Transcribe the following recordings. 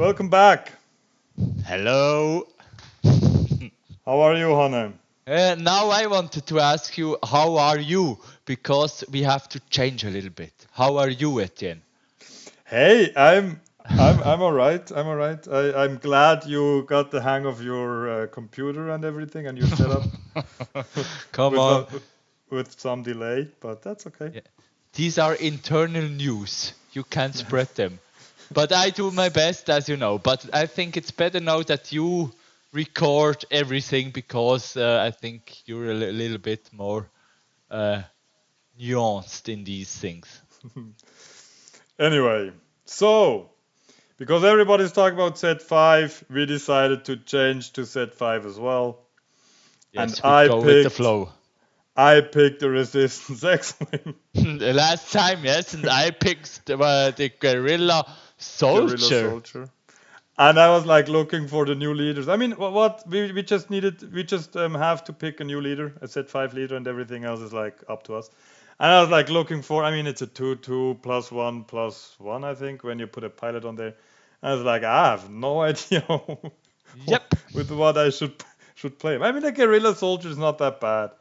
Welcome back. Hello. How are you, Hane? Now I wanted to ask you, how are you? Because we have to change a little bit. How are you, Etienne? Hey, I'm all right. I'm all right. I'm glad you got the hang of your computer and everything and your setup Come with on. with some delay, but that's okay. Yeah. These are internal news. You can't spread them. But I do my best, as you know. But I think it's better now that you record everything because I think you're a little bit more nuanced in these things. Anyway, so because everybody's talking about set 5, we decided to change to set 5 as well. And Yes, we go with the flow. I picked the Resistance X-Wing. The last time, yes, and I picked the Guerrilla Guerrilla Soldier. Soldier. And I was like looking for the new leaders. I mean, what we just have to pick a new leader, a set 5 leader, and everything else is like up to us. And I was like looking for. I mean, it's a 2/2 +1/1, I think, when you put a pilot on there. I was like, I have no idea Yep. with what I should play. I mean, the Guerrilla Soldier is not that bad.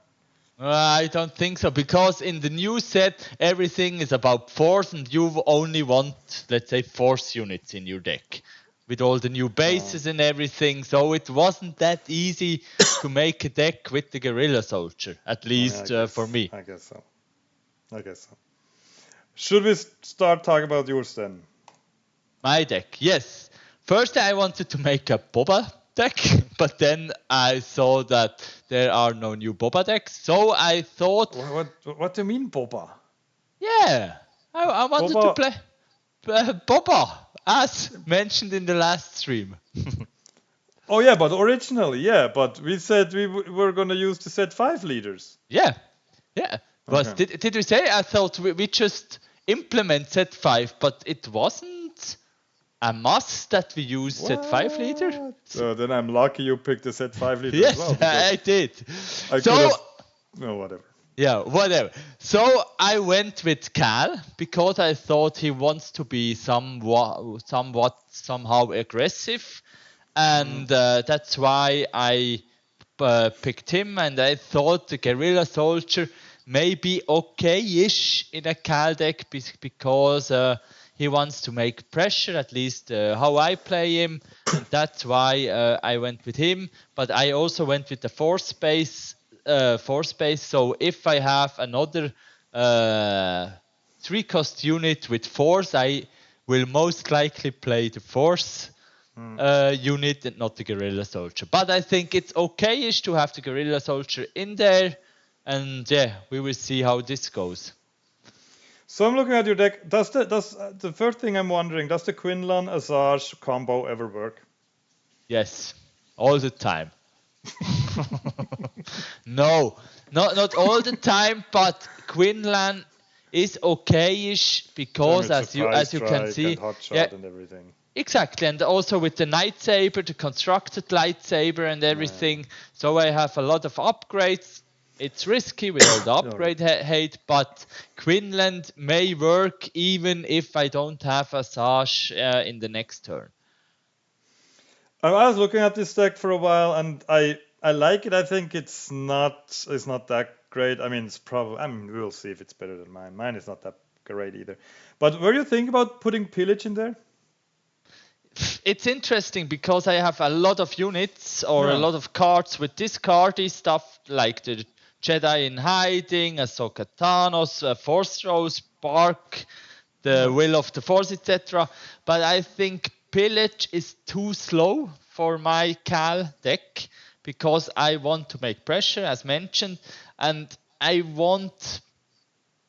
I don't think so, because in the new set, everything is about force, and you only want, let's say, force units in your deck. With all the new bases and everything, so it wasn't that easy to make a deck with the Guerrilla Soldier, at least for me. I guess so. Should we start talking about yours then? My deck, yes. First, I wanted to make a Boba deck, but then I saw that there are no new Boba decks, so I thought... What do you mean, Boba? Yeah, I wanted to play Boba, as mentioned in the last stream. Oh yeah, but originally, yeah, but we said we were gonna use the set 5 leaders. Yeah. Okay. Did we say? I thought we just implement set 5, but it wasn't a must that we use set 5 leader. So then I'm lucky you picked the set 5 leader yes, as well. I did. No, whatever. Yeah, whatever. So I went with Cal because I thought he wants to be somehow aggressive, and that's why I picked him. And I thought the Guerrilla Soldier may be okay-ish in a Cal deck because he wants to make pressure, at least how I play him, and that's why I went with him. But I also went with the force space. So if I have another 3-cost unit with force, I will most likely play the force unit and not the Guerrilla Soldier. But I think it's okay-ish to have the Guerrilla Soldier in there, and yeah, we will see how this goes. So I'm looking at your deck. Does the first thing I'm wondering, does the Quinlan Asajj combo ever work? Yes, all the time. No, not all the time, but Quinlan is okay-ish because as you can see, and everything. Exactly, and also with the lightsaber, the constructed lightsaber and everything. So I have a lot of upgrades. It's risky with all the upgrade hate, but Quinlan may work even if I don't have Asajj in the next turn. I was looking at this deck for a while, and I like it. I think it's not that great. I mean, we'll see if it's better than mine. Mine is not that great either. But were you thinking about putting pillage in there? It's interesting because I have a lot of units or a lot of cards with discardy stuff, like the Jedi in Hiding, Ahsoka Thanos, Force Throw, Spark, the Will of the Force, etc. But I think Pillage is too slow for my Cal deck because I want to make pressure, as mentioned, and I want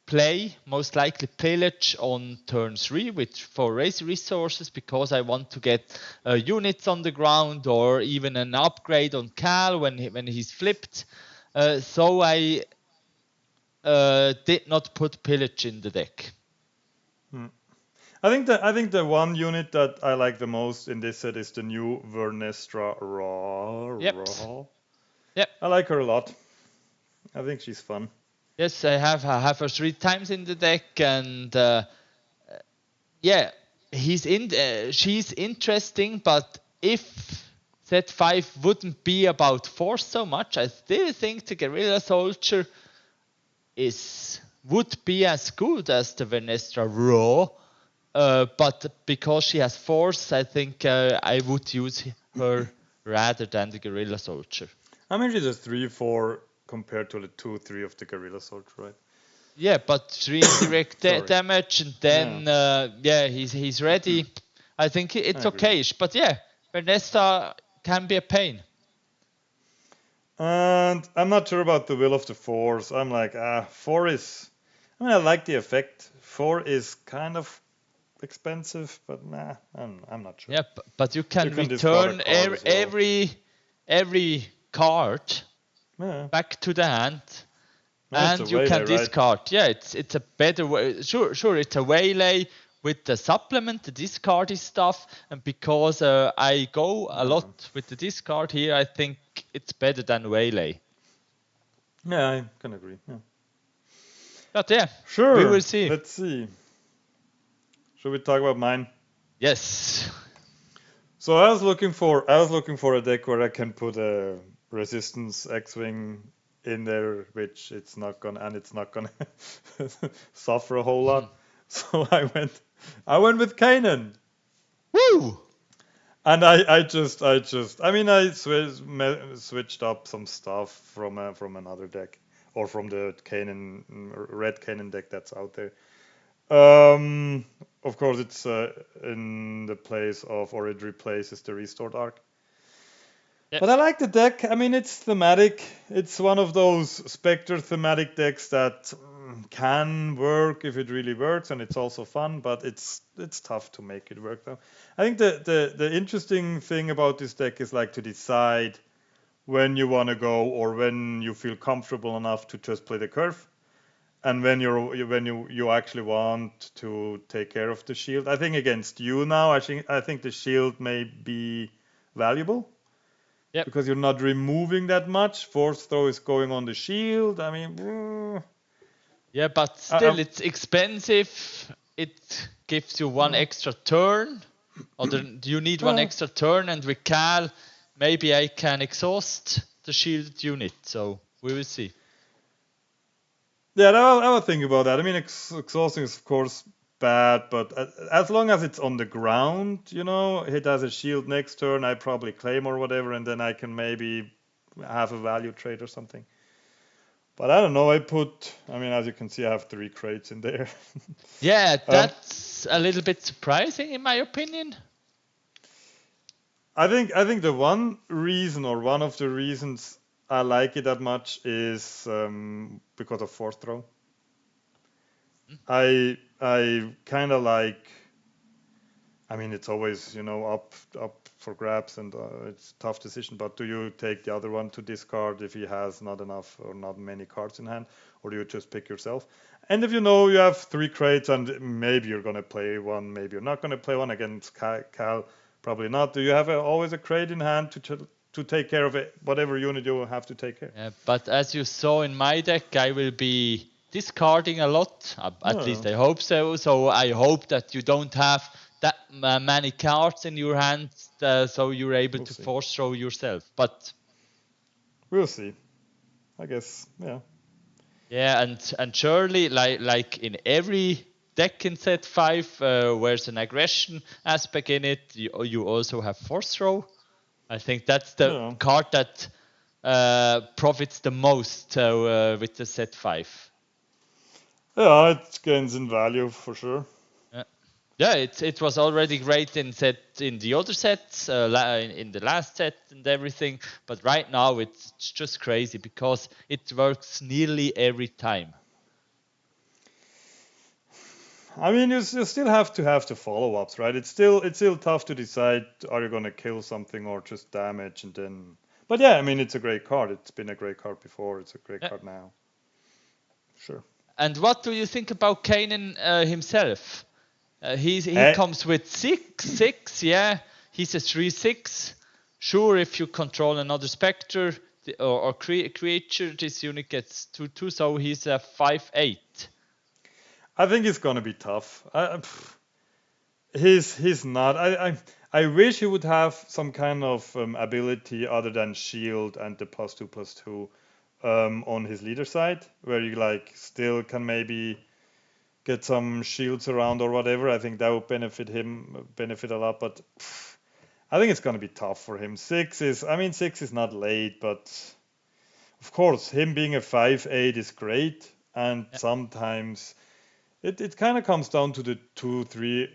play most likely Pillage on turn 3 for race resources because I want to get units on the ground or even an upgrade on Cal when he's flipped. So I did not put Pillage in the deck. I think the one unit that I like the most in this set is the new Vernestra Raw. Yep. I like her a lot. I think she's fun. Yes, I have her 3 times in the deck, and yeah, she's interesting, but if Z5 wouldn't be about force so much, I still think the Guerrilla Soldier would be as good as the Venestra raw. But because she has force, I think I would use her rather than the Guerrilla Soldier. I mean, she's a 3-4 compared to the 2-3 of the Guerrilla Soldier, right? Yeah, but 3 indirect damage, and then he's ready. I think it's okay. But yeah, Venestra can be a pain. And I'm not sure about the Will of the Force. I'm like, 4 is. I mean, I like the effect. 4 is kind of expensive, but nah, I'm not sure. Yeah, but you can return every card back to the hand, and you can discard. Right? Yeah, it's a better way. Sure, it's a waylay with the supplement, the discardy stuff, and because I go a lot with the discard here, I think it's better than waylay. Yeah, I can agree. Yeah. But yeah, sure. We will see. Let's see. Should we talk about mine? Yes. So I was looking for a deck where I can put a resistance X-wing in there, which it's not gonna suffer a whole lot. So I went with Kanan. Woo! And I switched up some stuff from another deck, or from the red Kanan deck that's out there. Of course, it's in the place of, or it replaces the Restored Arc. Yep. But I like the deck. I mean, it's thematic. It's one of those Spectre thematic decks that can work if it really works, and it's also fun, but it's tough to make it work though. I think the interesting thing about this deck is like to decide when you want to go, or when you feel comfortable enough to just play the curve, and when you actually want to take care of the shield. I think against you now, I think the shield may be valuable. Yep. Because you're not removing that much. Force throw is going on the shield. I mean, yeah, but still, it's expensive. It gives you one extra turn. Or do you need one extra turn? And with Cal, maybe I can exhaust the shield unit. So we will see. Yeah, I will think about that. I mean, exhausting is of course bad, but as long as it's on the ground, it has a shield next turn, I probably claim or whatever, and then I can maybe have a value trade or something. But I don't know. I mean, as you can see, I have 3 crates in there. Yeah, that's a little bit surprising in my opinion. I think the one reason, or one of the reasons I like it that much is because of force throw. I kind of like. I mean, it's always up for grabs, and it's a tough decision. But do you take the other one to discard if he has not enough or not many cards in hand, or do you just pick yourself? And if you have 3 crates and maybe you're gonna play one, maybe you're not gonna play one against Cal, probably not. Do you have always a crate in hand to take care of it, whatever unit you have to take care? Yeah, but as you saw in my deck, I will be discarding a lot. At least I hope so. So I hope that you don't have that many cards in your hand, so you're able to force throw yourself. But we'll see. I guess, yeah. Yeah, and surely, like in every deck in set 5, where's an aggression aspect in it, you also have force throw. I think that's the card that profits the most with the set 5. Yeah, it gains in value for sure. Yeah, it was already great in the other sets, in the last set and everything. But right now it's just crazy because it works nearly every time. I mean, you still have to have the follow-ups, right? It's still tough to decide, are you going to kill something or just damage, and then. But yeah, I mean, it's a great card. It's been a great card before. It's a great card now. Sure. And what do you think about Kanan himself? He comes with 6/6, yeah. He's a 3/6. Sure, if you control another Spectre or creature, this unit gets 2/2, so he's a 5/8. I think it's gonna be tough. He's not. I wish he would have some kind of ability other than shield and the +2/+2 on his leader side, where you like still can maybe get some shields around or whatever. I think that would benefit a lot. But I think it's gonna be tough for him. Six is not late, but of course him being a 5/8 is great, and Yeah. sometimes. It kind of comes down to the 2, 3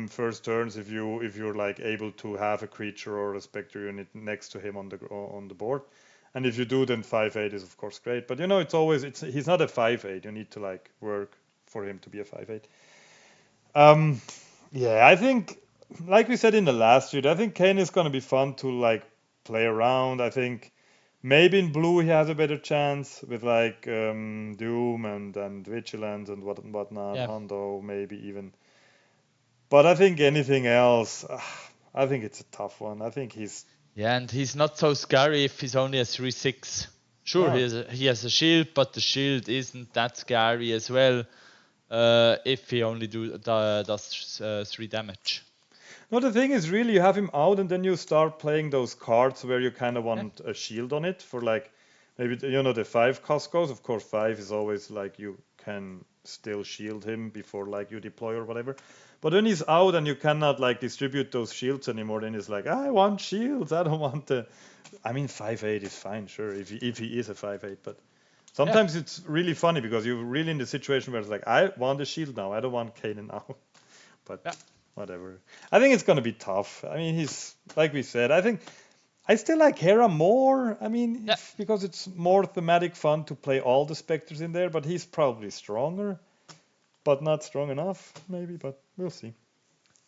first turns if you're like able to have a creature or a specter unit next to him on the board, and if you do, then 5/8 is of course great. But he's not a 5/8. You need to like work for him to be a 5/8. Um, yeah, I think like we said in the last year, I think Kane is gonna be fun to like play around. I think maybe in blue he has a better chance with like Doom and Vigilance and whatnot, Yeah. Hondo maybe even. But I think anything else, I think it's a tough one. I think he's Yeah, and he's not so scary if he's only a 3/6. Sure, no. he has a shield, but the shield isn't that scary as well. If he only does 3 damage. No, the thing is really you have him out and then you start playing those cards where you kind of Yeah. want a shield on it for like maybe the 5 cost goes. Of course, 5 is always like you can still shield him before like you deploy or whatever. But when he's out and you cannot like distribute those shields anymore, then it's like I want shields. I don't want the. I mean, 5/8 is fine, sure, if he is a 5/8, but Yeah. sometimes it's really funny because you're really in the situation where it's like I want a shield now. I don't want Kanan now, but Yeah. whatever. I think it's gonna be tough. I mean, he's like we said. I think I still like Hera more. I mean, Yeah. because it's more thematic fun to play all the specters in there. But he's probably stronger, but not strong enough, maybe. But we'll see.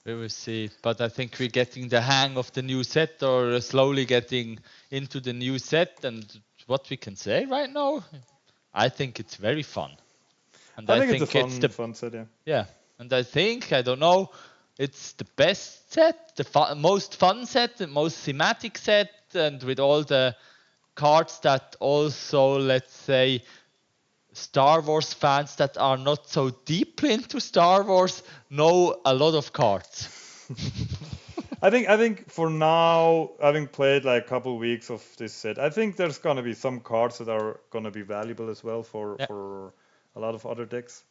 We will see. But I think we're getting the hang of the new set or slowly getting into the new set. And what we can say right now, I think it's very fun. And I I think it's a think it's the, fun set, yeah. yeah. And I don't know, it's the best set, the most fun set, the most thematic set, and with all the cards that also, let's say, Star Wars fans that are not so deeply into Star Wars know a lot of cards. I think for now, having played like a couple weeks of this set, I think there's gonna be some cards that are gonna be valuable as well Yeah. for a lot of other decks.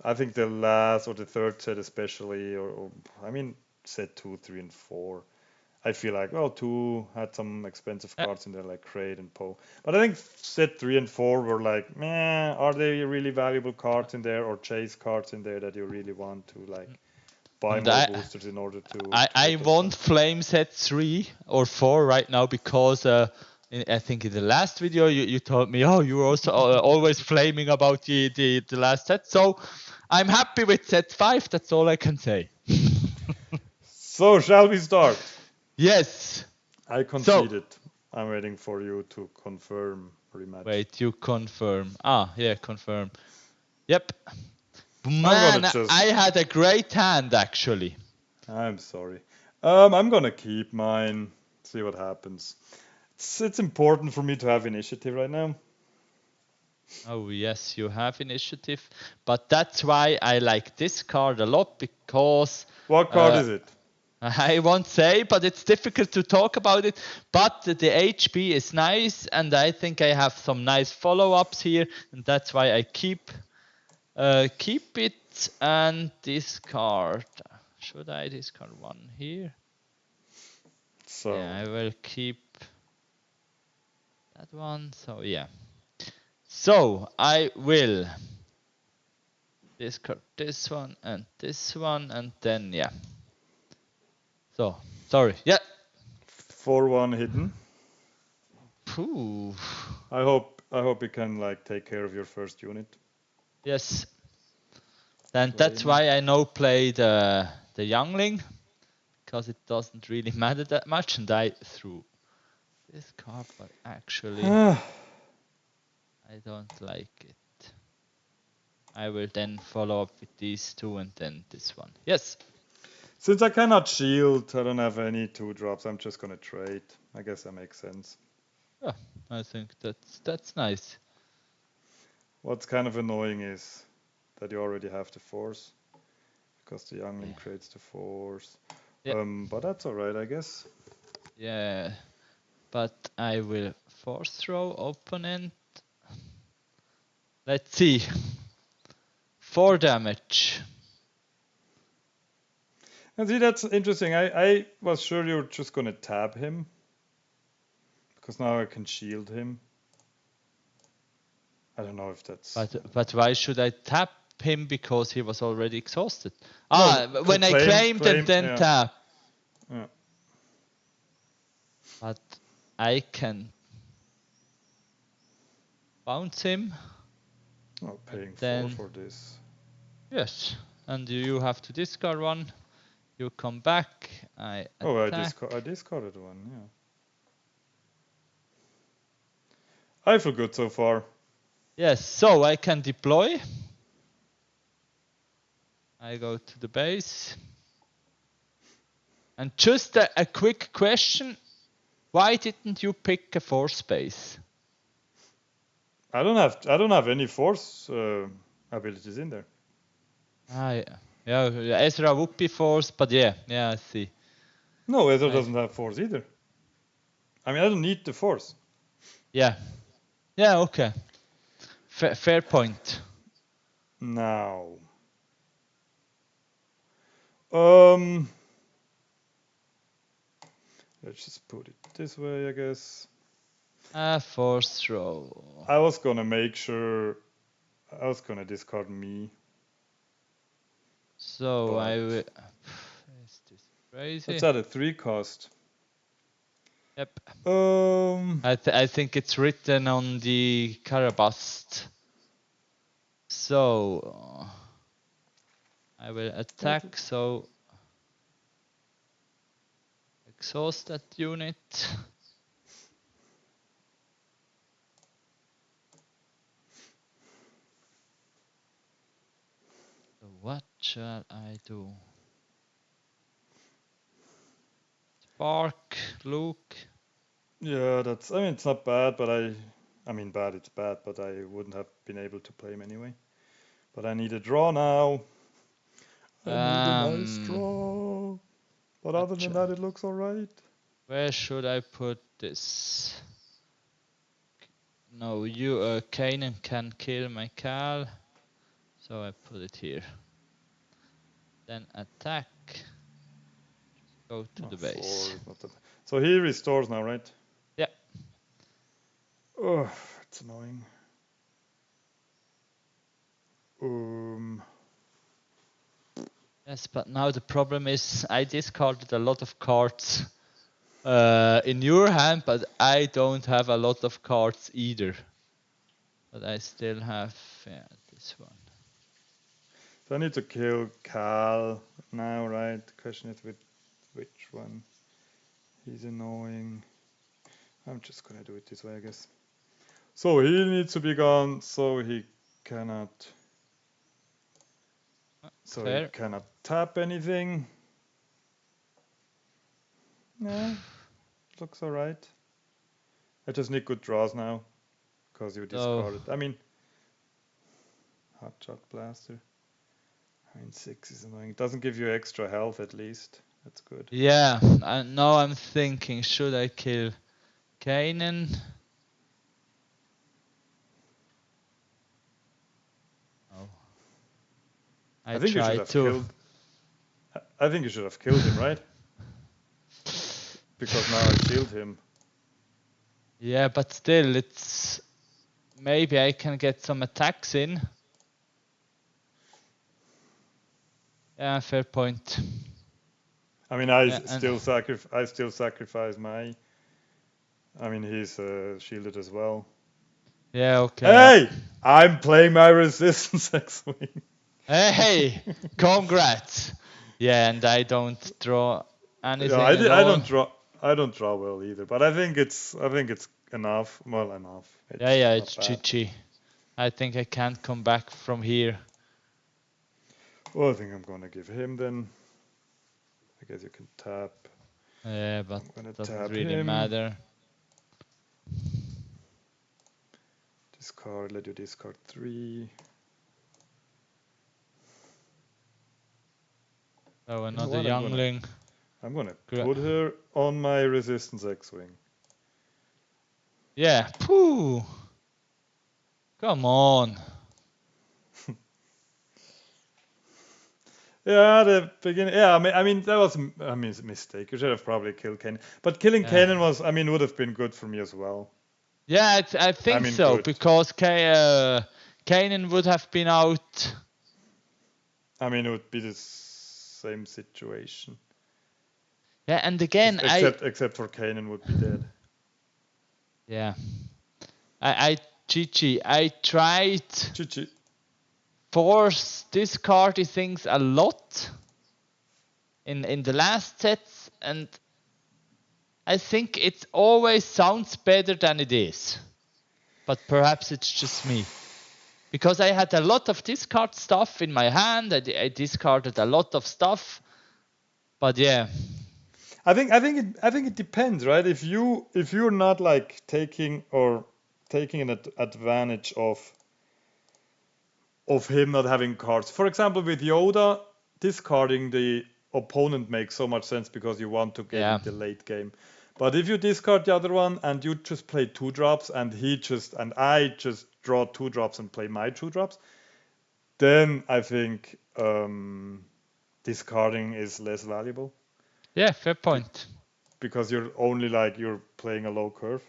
I think the last or the third set especially, or I mean set 2, 3, and 4. I feel like well 2 had some expensive Yeah. cards in there like Kraid and Poe, but I think set 3 and 4 were like, meh, are they really valuable cards in there or chase cards in there that you really want to like buy And more boosters in order to I get those want cards? Flame set 3 or 4 right now because I think in the last video you told me, oh, you were also always flaming about the last set. So I'm happy with set 5. That's all I can say. So shall we start? Yes. I So conceded. I'm waiting for you to confirm rematch. wait, you confirm. Ah, yeah, confirm. Yep. I'm gonna Man, I just. had a great hand actually. I'm sorry. I'm gonna keep mine. See what happens. It's important for me to have initiative right now. Oh yes, you have initiative, but that's why I like this card a lot because What card uh, is it? I won't say, but it's difficult to talk about it. But the HB is nice, and I think I have some nice follow-ups here, and that's why I keep it. And discard. Should I discard one here? So, Yeah, I will keep that one. So yeah. So I will discard this one, and then yeah. So sorry. Yeah. 4/1 hidden. Pooh. I hope you can like take care of your first unit. Yes. And that's Flaming. why I now play the youngling, because it doesn't really matter that much, and I threw this card, but actually I don't like it. I will then follow up with these two and then this one. Yes. Since I cannot shield, I don't have any 2 drops. I'm just gonna trade. I guess that makes sense. Yeah, I think that's nice. What's kind of annoying is that you already have the force. because the youngling creates the force. Yeah. But that's alright, I guess. Yeah. But I will force throw opponent. Let's see. 4 damage. And see, that's interesting. I was sure you were just gonna tab him. Because now I can shield him. I don't know if that's... But why should I tap him? Because he was already exhausted. No, When I claimed him, then yeah. tap. Yeah. But I can bounce him. Oh, paying then, 4 for this. Yes, and you have to discard one. You come back. I discarded one. Yeah. I feel good so far. Yes, so I can deploy. I go to the base. And just a quick question. Why didn't you pick a force base? I don't have any force abilities in there. Yeah, Ezra would be force, but yeah, I see. No, Ezra doesn't have force either. I mean, I don't need the force. Yeah, okay. Fair point. Now, let's just put it this way, I guess. Force throw. I was gonna make sure. I was gonna discard me. So I will. Is this crazy? That's at a 3 cost. Yep. I think it's written on the Karabast. So I will attack. So exhaust that unit. So what shall I do? Spark, Luke. Yeah, I mean, it's not bad, but it's bad, but I wouldn't have been able to play him anyway. But I need a draw now. I need a nice draw. But other than that, it looks alright. Where should I put this? No, Kanan can kill my Cal. So I put it here. Then attack. Go to the base. So he restores now, right? Yeah. Oh, it's annoying. Yes, but now the problem is I discarded a lot of cards in your hand, but I don't have a lot of cards either. But I still have this one. So I need to kill Cal now, right? The question is with which one? He's annoying. I'm just gonna do it this way, I guess. So he needs to be gone, so he cannot... So he cannot tap anything. Yeah, looks alright. I just need good draws now, because you discarded. I mean, Hotshot Blaster. I mean, 6 is annoying. It doesn't give you extra health at least. That's good. Yeah, now I'm thinking, should I kill Kanan? Oh. I think you should have killed. I think you should have killed him, right? Because now I shield him. Yeah, but still, it's maybe I can get some attacks in. Yeah, fair point. I mean, I still sacrifice my. I mean, he's shielded as well. Yeah, okay. Hey, I'm playing my resistance X-wing. Hey, congrats. Yeah, and I don't draw anything. Yeah, I don't draw well either, but I think it's enough. Well, enough. It's GG. I think I can't come back from here. Well, I think I'm gonna give him then. I guess you can tap. Yeah, but doesn't really matter. Discard. Let you discard 3. So You know another what? youngling. I'm gonna put her on my resistance X-wing. Yeah. Pooh. Come on. Yeah, the beginning. Yeah, I mean that was a mistake. You should have probably killed Kanan. But killing Kanan was, would have been good for me as well. Yeah, I think so, good. because Kanan would have been out. It would be the same situation. Yeah, and again, except for Kanan would be dead. Yeah. I tried GG. force discarding things a lot in the last sets, and I think it always sounds better than it is. But perhaps it's just me. Because I had a lot of discard stuff in my hand, I discarded a lot of stuff. But yeah. I think it depends, right? If you're not like taking an advantage of him not having cards. For example, with Yoda, discarding the opponent makes so much sense because you want to get it the late game. But if you discard the other one and you just play 2-drops and I just draw 2-drops and play my 2-drops, then I think discarding is less valuable. Yeah, fair point. Because you're playing a low curve.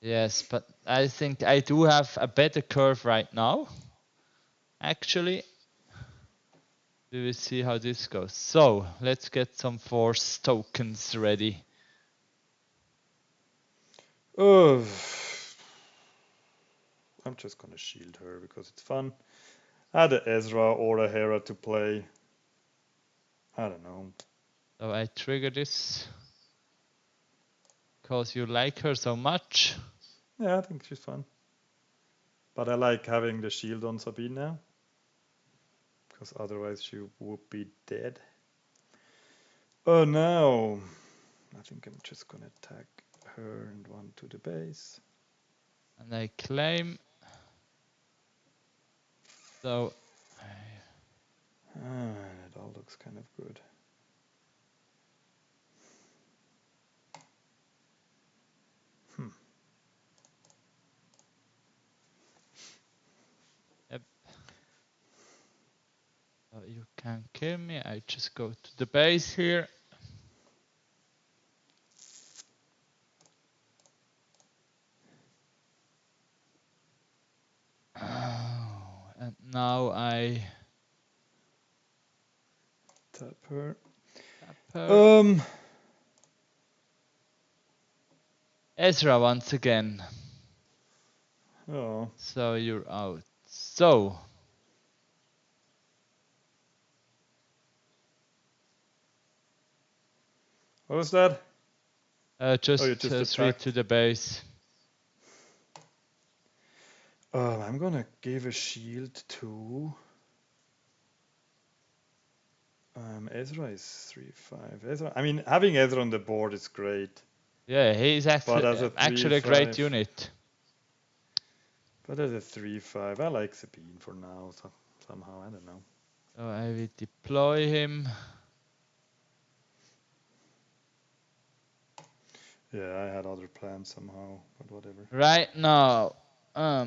Yes, but I think I do have a better curve right now. Actually, we will see how this goes. So let's get some force tokens ready. I'm just gonna shield her because it's fun. Add a Ezra or a Hera to play. I don't know. So I trigger this because you like her so much. Yeah, I think she's fun. But I like having the shield on Sabine now. Because otherwise she would be dead. Oh no. I think I'm just gonna attack her and one to the base. And I claim. So. It all looks kind of good. Yep. So you can kill me. I just go to the base here. And now I tap her. Ezra once again. Oh. So you're out. So. What was that? Just read to the base. I'm gonna give a shield to. Ezra is 3/5. Ezra. Having Ezra on the board is great. Yeah, he's actually a great unit. But as a 3/5, I like Sabine for now. So somehow, I don't know. So I will deploy him. Yeah, I had other plans somehow, but whatever. Right now, I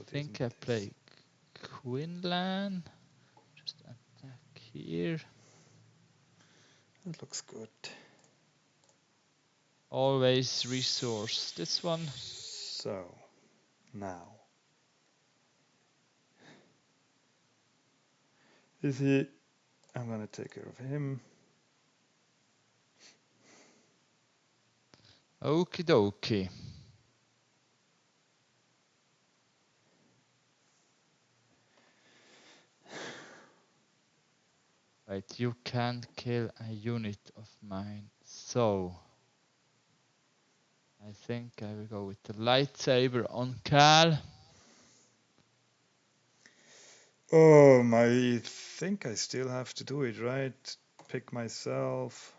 think I play Quinlan. Just attack here. That looks good. Always resource this one. So, now. Is he... I'm gonna take care of him. Okie dokie. Wait, you can't kill a unit of mine. So, I think I will go with the lightsaber on Cal. I think I still have to do it, right? Pick myself.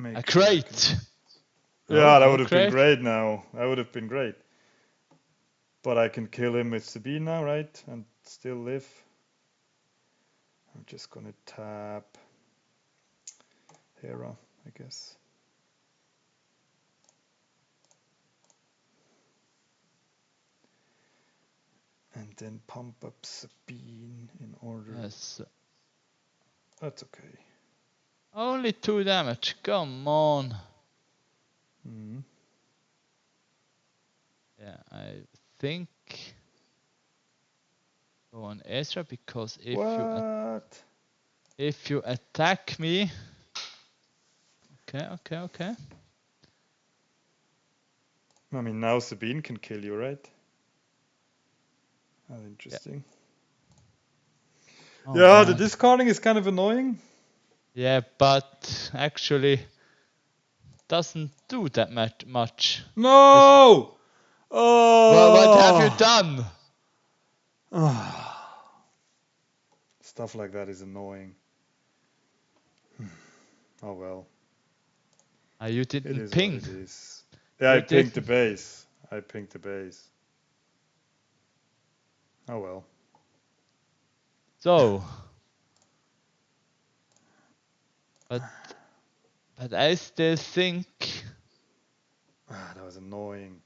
A crate! Yeah, that would have been great now. That would have been great. But I can kill him with Sabine now, right? And still live. I'm just gonna tap Hera, I guess. And then pump up Sabine in order. Yes. That's okay. Only 2 damage. Come on. Mm. Yeah, I think go on Ezra because if you attack me. Okay. I mean, now Sabine can kill you, right? That's interesting. Oh, yeah, man. the discarding is kind of annoying. Yeah, but actually doesn't do that much. No! Oh! What have you done? Stuff like that is annoying. Oh well. You It didn't is ping. what it is. Yeah, I pinged the base. Oh well. So, but I still think. That was annoying.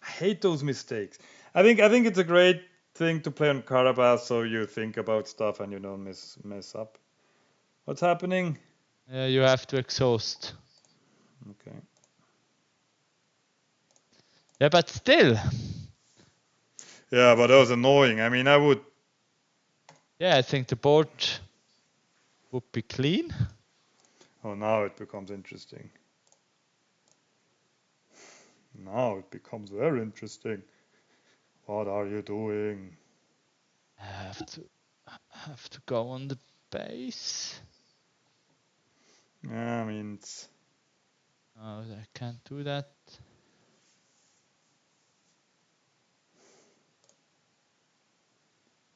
I hate those mistakes. I think it's a great thing to play on Karabas so you think about stuff and you don't mess up. What's happening? You have to exhaust. Okay. Yeah, but still. Yeah, but that was annoying. I mean, I would. Yeah, I think the board would be clean. Oh, now it becomes interesting. Now it becomes very interesting. What are you doing? I have to go on the base. Yeah, I mean, it's... Oh, I can't do that.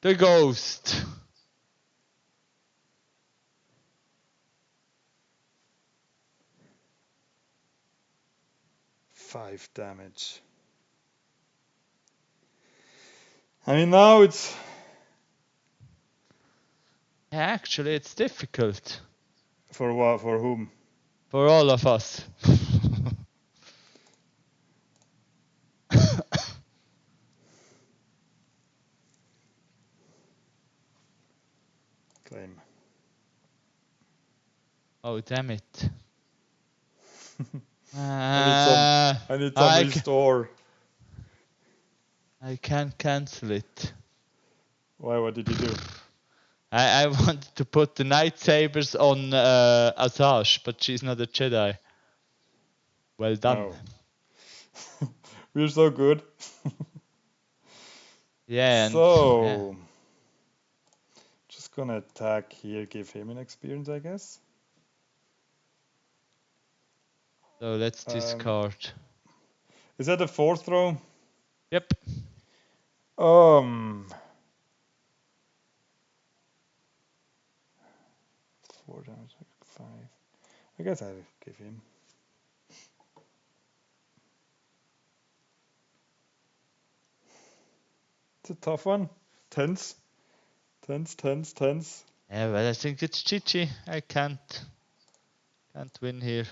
The ghost. Five damage. I mean, now it's... Actually, it's difficult. For what? For whom? For all of us. Claim. Oh, damn it. I need some restore. I can't cancel it. Why? What did you do? I wanted to put the lightsabers on Asash, but she's not a Jedi. Well done. Oh. We're so good. Yeah. So, just gonna attack here, give him an experience, I guess. So let's discard. Is that the fourth throw? Yep. 4 damage, 5. I guess I'll give him. It's a tough one. Tense. Yeah, but I think it's Chichi. I can't win here.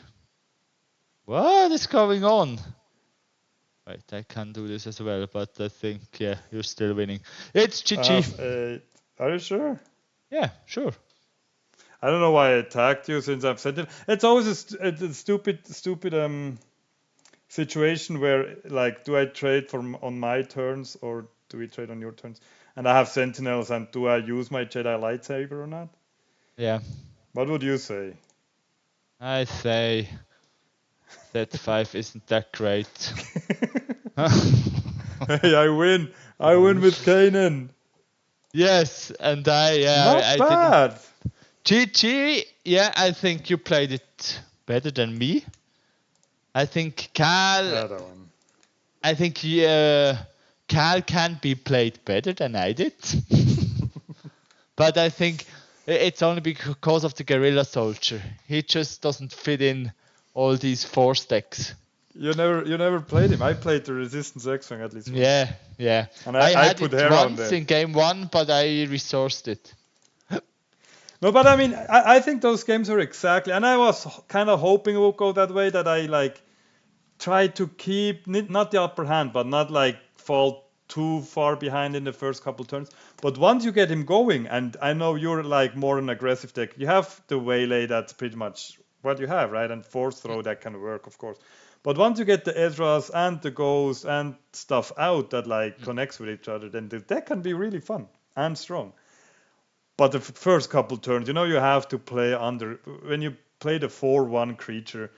What is going on? Right, I can do this as well, but I think, yeah, you're still winning. It's Chichi. Are you sure? Yeah, sure. I don't know why I attacked you since I've said it. It's always a stupid situation where, like, do I trade on my turns or do we trade on your turns? And I have sentinels, and do I use my Jedi lightsaber or not? Yeah. What would you say? I say that 5 isn't that great. Hey, I win. I win with Kanan. Yes, and Not bad. GG, yeah, I think you played it better than me. I think Cal. I think Cal can be played better than I did. But I think it's only because of the guerrilla soldier. He just doesn't fit in all these 4 stacks. You never played him. I played the Resistance X-Wing at least once. Yeah. And I had put it Hera once in game 1, but I resourced it. No, but I mean, I think those games are exactly, and I was kind of hoping it would go that way, that I like try to keep not the upper hand, but not like fall too far behind in the first couple turns. But once you get him going, and I know you're like more an aggressive deck, you have the waylay, that's pretty much what you have, right? And force throw, that can work, of course. But once you get the Ezras and the Ghosts and stuff out that like connects with each other, then the deck can be really fun and strong. But the first couple turns, you have to play under. When you play the 4/1 creature,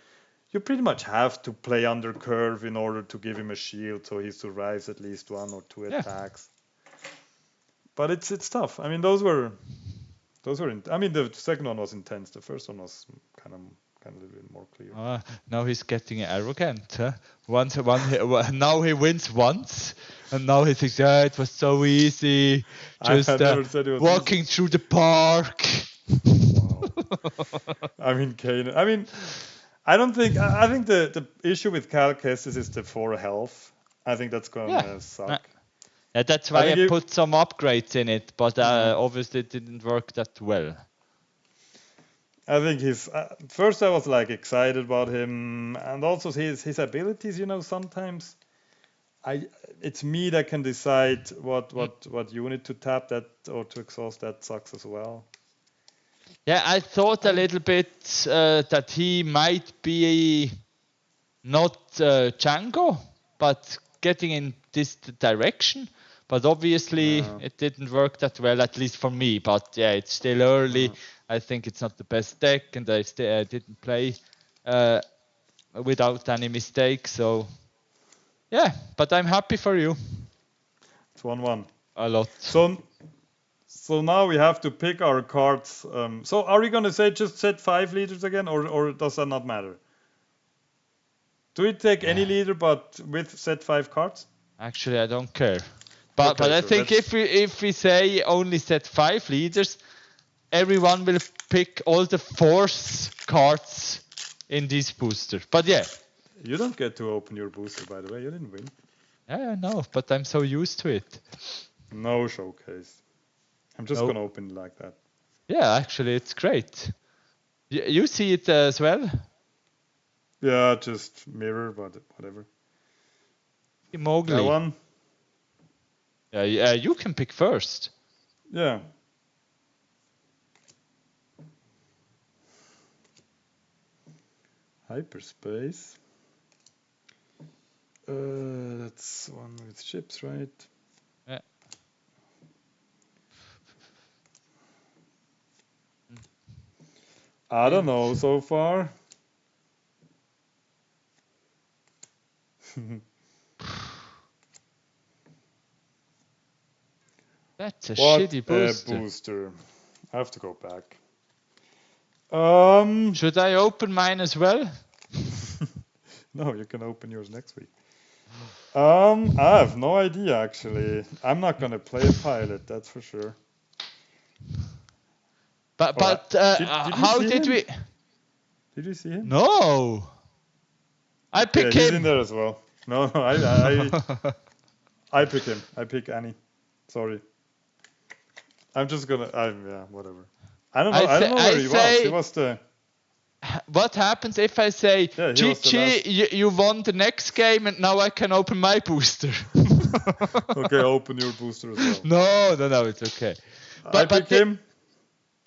you pretty much have to play under curve in order to give him a shield so he survives at least 1 or 2 attacks. But it's tough. I mean, those were. I mean, the second one was intense. The first one was kind of a little bit more clear. Now he's getting arrogant. Huh? Now he wins once, and now he thinks, it was so easy, just walking through the park. Wow. I mean, Kanan. I mean, I think the issue with Cal Kestis is the 4 health. I think that's gonna suck. Yeah, that's why I put some upgrades in it, but obviously it didn't work that well. I think first I was like excited about him, and also his abilities. Sometimes it's me that can decide what unit to tap that or to exhaust. That sucks as well. Yeah, I thought a little bit that he might be not Django, but getting in this direction. But obviously it didn't work that well, at least for me. But yeah, it's still early. I think it's not the best deck, and I didn't play without any mistakes. So yeah, but I'm happy for you. It's 1-1. A lot. So now we have to pick our cards. So are we gonna say just set 5 leaders again, or does that not matter? Do we take any leader but with set 5 cards? Actually, I don't care. But I think if we say only set 5 leaders, everyone will pick all the force cards in this booster. But yeah. You don't get to open your booster, by the way. You didn't win. Yeah, I know, but I'm so used to it. No showcase. I'm just gonna open it like that. Yeah, actually, it's great. You see it as well? Yeah, just mirror, but whatever. Mowgli. That one? Yeah, you can pick first. Yeah. Hyperspace. That's one with ships, right? Yeah. I don't know so far. That's a shitty booster. I have to go back. Should I open mine as well? No, you can open yours next week. I have no idea actually. I'm not gonna play a pilot, that's for sure. But how did we? Did you see him? No. I pick him. He's in there as well. No, I pick him. I pick Annie. Sorry. I'm just gonna. Whatever. I don't know. I don't know where he was. He was the. What happens if I say, GG, you won the next game and now I can open my booster? Okay, open your booster as well. No, it's okay. I pick him.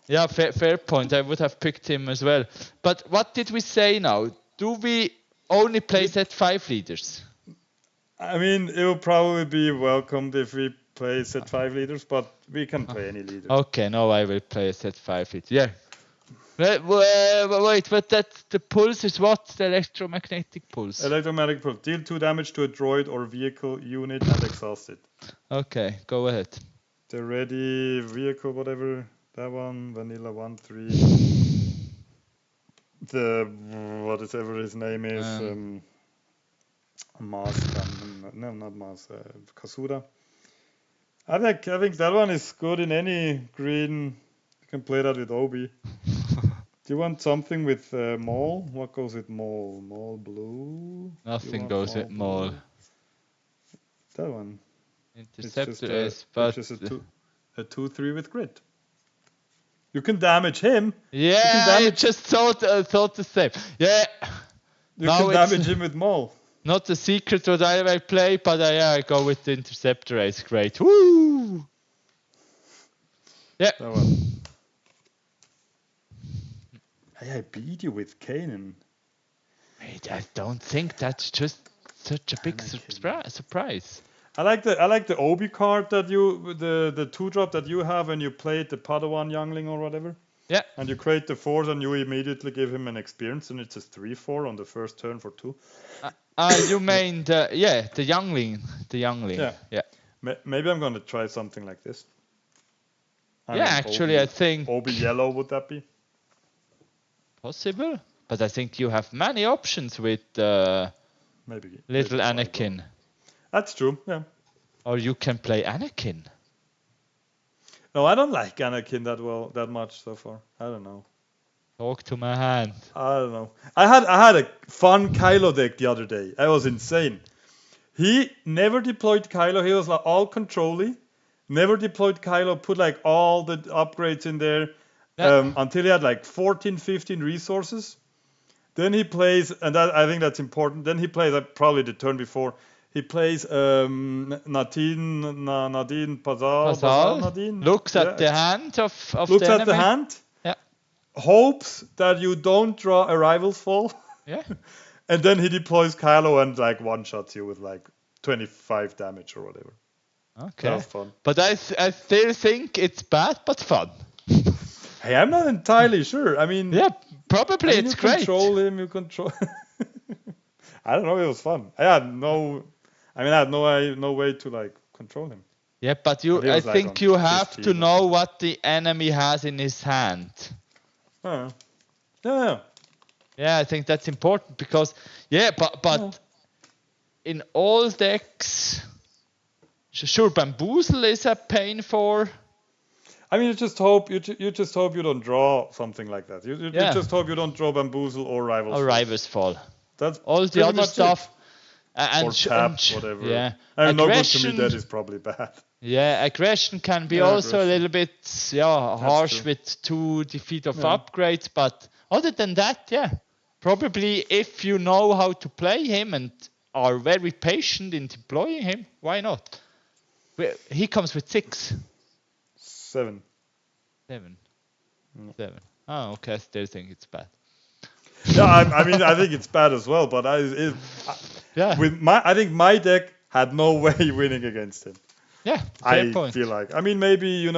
Yeah, fair point. I would have picked him as well. But what did we say now? Do we only play set 5 leaders? I mean, it will probably be welcomed if we play set 5 leaders, but we can play any leader. Okay, no, I will play set 5 leaders. Yeah. Wait, but the pulse is what? The electromagnetic pulse? Electromagnetic pulse. Deal 2 damage to a droid or vehicle unit and exhaust it. Okay, go ahead. The ready vehicle, whatever. That one, Vanilla 1-3. The whatever his name is, Kasuda. I think that one is good in any green. You can play that with Obi. Do you want something with Maul? What goes with Maul? Maul blue? Nothing goes with Maul. That one. Interceptor is, but it's just a 2/3 with grit. You can damage him. Yeah, You can I damage. just thought the same. Yeah. You Now can it's damage him with Maul. not the secret what I play, but I go with the Interceptor Ace. Great. Woo! Yeah. That one. I beat you with Kanan. Wait, I don't think that's just such a big surprise. I like the Obi card that you the 2-drop that you have when you played the Padawan youngling or whatever. Yeah. And you create the 4 and you immediately give him an experience and it's a 3/4 on the first turn for 2. You mean the youngling. The youngling. Yeah. Maybe I'm gonna try something like this. Actually, I think Obi yellow, would that be possible? But I think you have many options with maybe little Anakin. That's true. Yeah. Or you can play Anakin. No, I don't like Anakin that much so far. I don't know. Talk to my hand. I don't know. I had a fun Kylo deck the other day. I was insane. He never deployed Kylo. He was like all control-y. Never deployed Kylo. Put like all the upgrades in there until he had like 14, 15 resources. Then he plays, and I think that's important. Then he plays probably the turn before. He plays Nadine Nadine. Looks at the hand of looks the at enemy. the hand. Yeah. Hopes that you don't draw a rival's fall. Yeah. And then he deploys Kylo and like one-shots you with like 25 damage or whatever. Okay. That was fun. But I still think it's bad but fun. Hey, I'm not entirely sure. I mean, yeah, probably it's you great. Control him. You control. I don't know. It was fun. I had no way to like control him. Yeah, but I think you have to know what the enemy has in his hand. Yeah. Yeah, I think that's important because but in all decks, sure, Bamboozle is a pain for. I mean, you just hope you don't draw something like that. You just hope you don't draw Bamboozle or Rival's Or Rival's Fall. That's all the other stuff. Or tap, whatever. Yeah. I mean, no good to me. That is probably bad. Yeah, aggression can be also a little bit harsh with 2 defeat of upgrades, but other than that, probably if you know how to play him and are very patient in deploying him, why not? He comes with 6. 7. 7. Oh, okay. I still think it's bad. Yeah, I mean, I think it's bad as well. But I think my deck had no way winning against him. Yeah, fair point. Feel like. I mean, maybe you.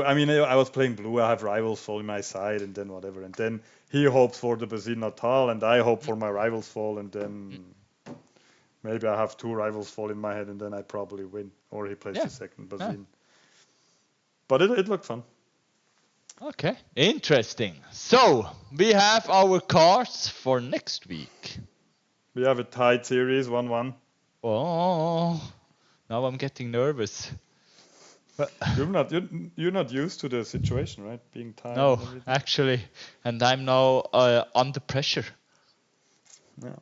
I mean, I was playing blue. I have Rivals Fall in my side, and then whatever, and then he hopes for the Bazin Natal, and I hope for my Rivals Fall, and then maybe I have 2 Rivals Fall in my head, and then I probably win, or he plays the second Bazin. But it looked fun. Okay, interesting. So we have our cards for next week. We have a tied series, 1-1. Oh, now I'm getting nervous. You're not used to the situation, right? Being tied. No, actually, and I'm now under pressure. Yeah.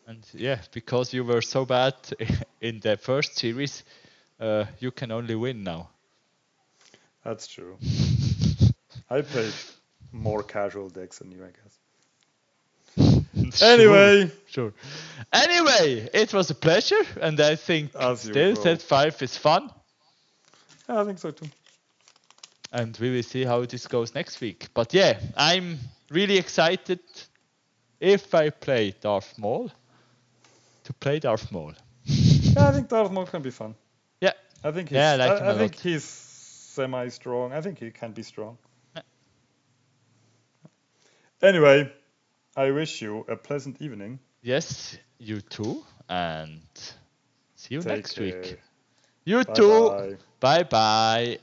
And because you were so bad in the first series, you can only win now. That's true. I played more casual decks than you, I guess. Anyway. Sure. Anyway, it was a pleasure, and I think still set 5 is fun. Yeah, I think so too. And we will see how this goes next week. But I'm really excited if I play Darth Maul to play Darth Maul. Yeah, I think Darth Maul can be fun. Yeah. I think he's semi-strong. I think he can be strong. Anyway, I wish you a pleasant evening. Yes, you too. And see you next week. You Bye too. Bye-bye.